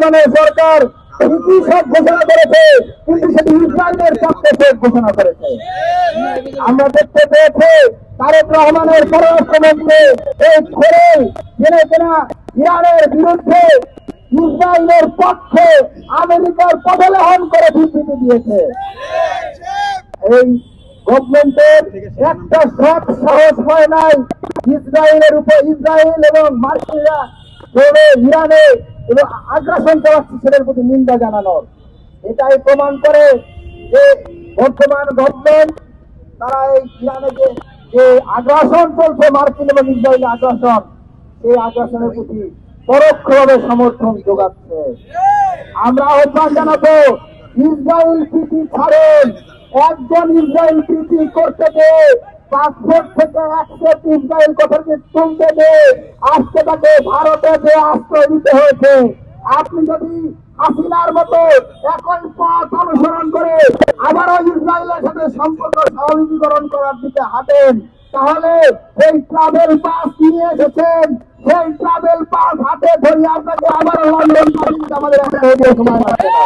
বর্তমানে সরকার ইতিহাস ঘোষণা করেছে, কিন্তু সেটি ইসরায়েলের পক্ষে ঘোষণা করেছে। আমরা দেখতে পেয়েছি তারেক রহমানের পররাষ্ট্রমন্ত্রী এই ছেড়ে জেনে কিনা ইরানের বিরুদ্ধে ইসরায়েলের পক্ষে আমেরিকার পদলেহন করে বিবৃতি দিয়েছে। এই গভর্নমেন্টের একটা সব সাহস হয় নাই ইসরায়েল এবং মার্কিনরা ইরানে এবং আগ্রাসন চালাচ্ছে সেটার প্রতি নিন্দা জানানোর। এটাই প্রমাণ করে যে বর্তমান গভর্নমেন্ট তারা এই ইরানে যে আগ্রাসন চলছে, মার্কিন এবং ইসরায়েলের আগ্রাসন, সেই আগ্রাসনের প্রতি পরোক্ষভাবে সমর্থন যোগাচ্ছে। আমরা আহ্বান জানাবো, ইসরায়েল প্রীতি ছাড়েন। একজন ইসরায়েল প্রীতি করতে দে, পাসপোর্ট থেকে অ্যাকসেপ্ট ইসরায়েল কথাকে তুলতে দে, আজকে তাকে ভারতে যে আশ্রয় দিতে হয়েছে। আপনি যদি হাসিনার মতো একই পথ অনুসরণ করে আবারও ইসরায়েলের সাথে সম্পর্ক স্বাভাবিকীকরণ করার দিকে হাঁটেন, তাহলে সেই ট্রাভেল পাস নিয়ে এসেছেন, সেই ট্রাভেল পাস হাতে ধরে আপনাকে আবারও লন্ডন আমাদের একটা সময় লাগবে না।